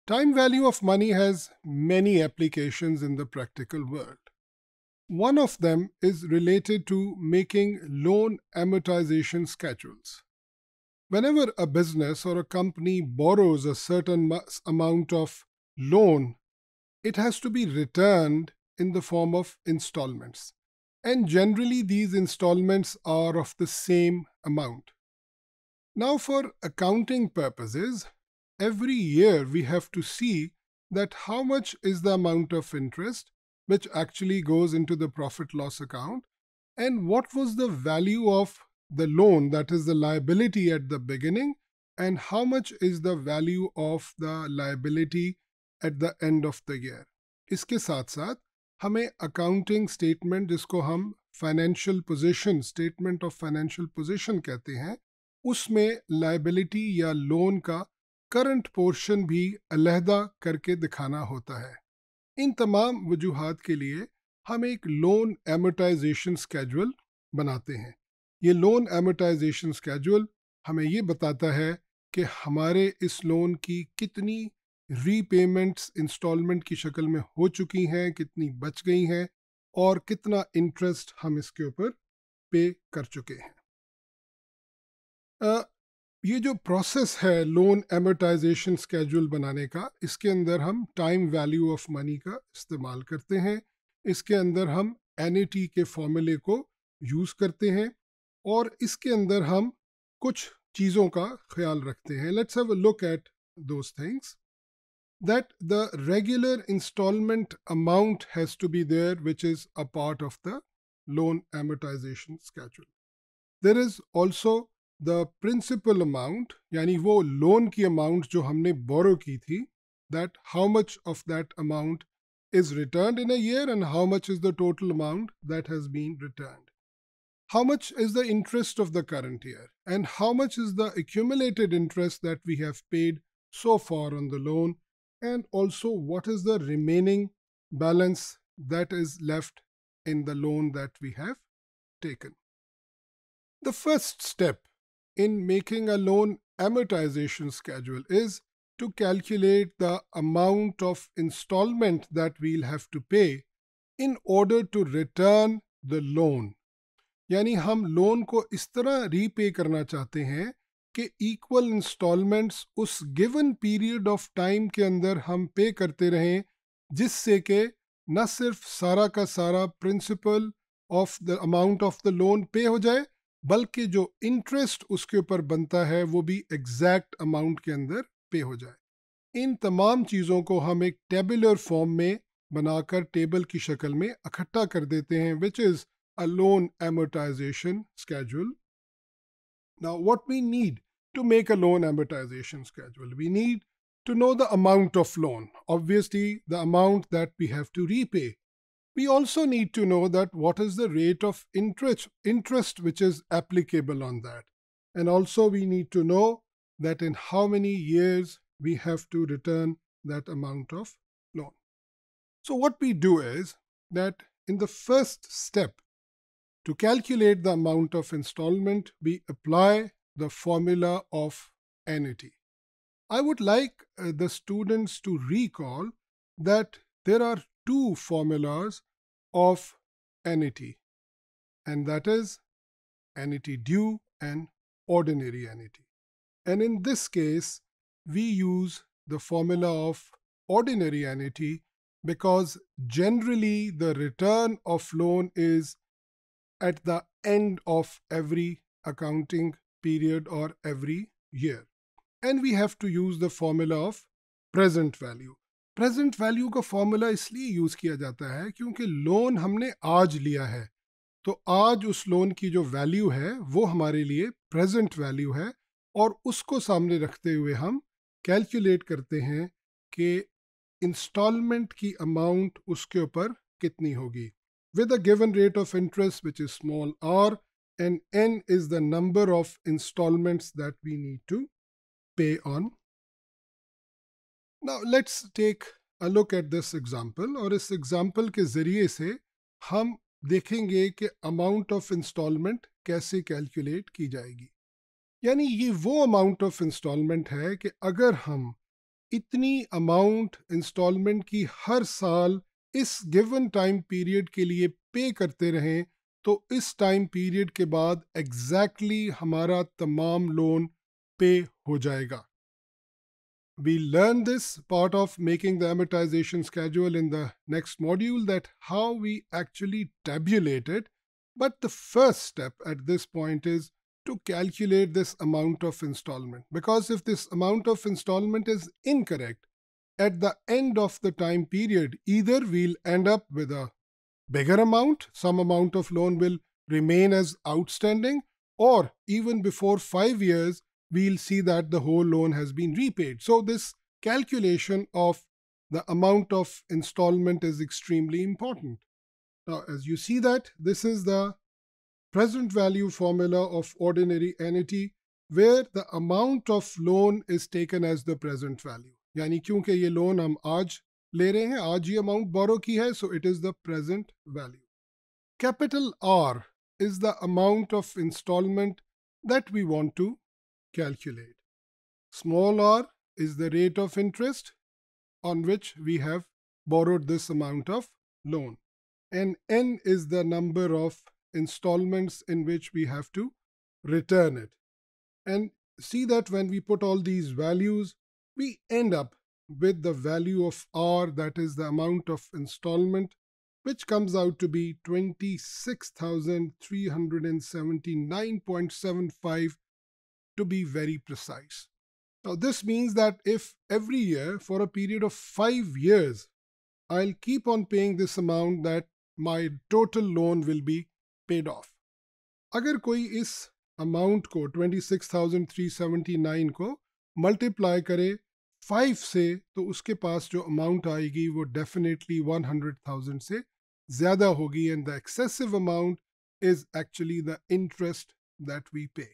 Time value of money has many applications in the practical world. One of them is related to making loan amortization schedules. Whenever a business or a company borrows a certain amount of loan, it has to be returned in the form of installments. And generally, these installments are of the same amount. Now, for accounting purposes, every year we have to see that how much is the amount of interest which actually goes into the profit loss account and what was the value of the loan, that is the liability at the beginning, and how much is the value of the liability at the end of the year. इसके साथ साथ हमें accounting statement, जिसको हम financial position, statement of financial position कहते हैं, उसमें liability या लोन का करंट पोर्शन भी अलहदा करके दिखाना होता है. इन तमाम वजूहात के लिए हम एक लोन एमोटाइजेशन स्केड्यूल बनाते हैं. ये लोन एमोटाइजेशन स्केड्यूल हमें ये बताता है कि हमारे इस लोन की कितनी रीपेमेंट्स इंस्टॉलमेंट की शक्ल में हो चुकी हैं, कितनी बच गई हैं और कितना इंटरेस्ट हम इसके ऊपर पे कर चुके हैं. ये जो प्रोसेस है लोन एमोटाइजेशन स्केड्यूल बनाने का, इसके अंदर हम टाइम वैल्यू ऑफ मनी का इस्तेमाल करते हैं. इसके अंदर हम एनईटी के फॉर्मूले को यूज़ करते हैं और इसके अंदर हम कुछ चीज़ों का ख्याल रखते हैं. Let's have a look at those things. That the regular installment amount has to be there, which is a part of the loan amortization schedule. There is also the principal amount, यानी वो loan की amount जो हमने बोरो की थी, that how much of that amount is returned in a year and how much is the total amount that has been returned. How much is the interest of the current year and how much is the accumulated interest that we have paid so far on the loan, and also what is the remaining balance that is left in the loan that we have taken. The first step in making a loan amortization schedule is to calculate the amount of installment that we'll have to pay in order to return the loan. यानी हम loan को इस तरह repay करना चाहते हैं कि equal installments उस गिवन पीरियड ऑफ टाइम के अंदर हम पे करते रहें, जिससे कि न सिर्फ सारा का सारा principle of the amount of the loan पे हो जाए, बल्कि जो इंटरेस्ट उसके ऊपर बनता है वो भी एग्जैक्ट अमाउंट के अंदर पे हो जाए. इन तमाम चीज़ों को हम एक टेबुलर फॉर्म में बनाकर टेबल की शक्ल में इकट्ठा कर देते हैं, which is a loan amortization schedule. Now, what we need to make a loan amortization schedule, we need to know the amount of loan, obviously the amount that we have to repay. We also need to know that what is the rate of interest which is applicable on that. And also we need to know that in how many years we have to return that amount of loan. So what we do is that in the first step, to calculate the amount of installment, we apply the formula of annuity. I would like the students to recall that there are two formulas of annuity, and that is annuity due and ordinary annuity. And in this case, we use the formula of ordinary annuity because generally the return of loan is at the end of every accounting period or every year. And we have to use the formula of present value. Present value का formula इसलिए use किया जाता है क्योंकि loan हमने आज लिया है, तो आज उस लोन की जो वैल्यू है वो हमारे लिए प्रेजेंट वैल्यू है और उसको सामने रखते हुए हम कैलकुलेट करते हैं कि इंस्टॉलमेंट की अमाउंट उसके ऊपर कितनी होगी. With a given rate of interest, which is small r, and n is the number of installments that we need to pay on. Now let's take a look at this example, और इस example के ज़रिए से हम देखेंगे कि amount of installment कैसे calculate की जाएगी. यानी ये वो amount of installment है कि अगर हम इतनी अमाउंट इंस्टॉलमेंट की हर साल इस गिवन टाइम पीरियड के लिए पे करते रहें, तो इस टाइम पीरियड के बाद एग्जैक्टली हमारा तमाम लोन पे हो जाएगा. We learn this part of making the amortization schedule in the next module, that how we actually tabulate it. But the first step at this point is to calculate this amount of installment, because if this amount of installment is incorrect at the end of the time period, either we'll end up with a bigger amount, some amount of loan will remain as outstanding, or even before 5 years we'll see that the whole loan has been repaid. So this calculation of the amount of installment is extremely important. Now, as you see that this is the present value formula of ordinary annuity, where the amount of loan is taken as the present value. यानी क्योंकि ये loan हम आज ले रहे हैं, आज ये अमाउंट बोरो की है, so it is the present value. Capital R is the amount of installment that we want to calculate. Small r is the rate of interest on which we have borrowed this amount of loan. And n is the number of installments in which we have to return it. And see that when we put all these values, we end up with the value of r, that is the amount of installment, which comes out to be 26,379.75 to be very precise. Now this means that if every year for a period of 5 years I'll keep on paying this amount, that my total loan will be paid off. अगर कोई इस amount को 26,379 को multiply करे 5 से, तो उसके पास जो अमाउंट आएगी वो डेफिनेटली 100,000 से ज़्यादा होगी, and the excessive amount is actually the interest that we pay.